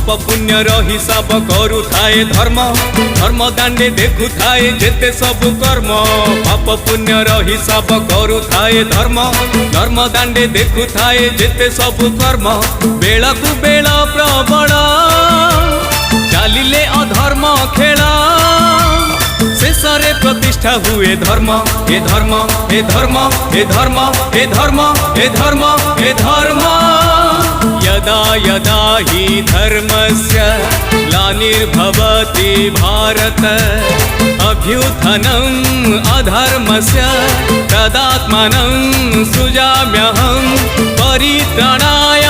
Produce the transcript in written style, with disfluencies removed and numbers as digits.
पाप पुण्य हिसाब करू थाए धर्म धर्म दांडे देखु थाए जेते सबु कर्म पाप पुण्य हिसाब करू थाए धर्म धर्म दांडे देखु थाए जेते सबु कर्म बेला कु बेला प्रबल चालिले अधर्म खेला शेषरे प्रतिष्ठा हुए धर्म हे धर्म हे धर्म हे धर्म हे धर्म हे धर्म हे धर्म यदा यदा हि धर्मस्य ग्लानिर्भवति भारत अभ्युत्थनम् अधर्मस्य तदात्मानं सृजाम्यहं परित्राणाय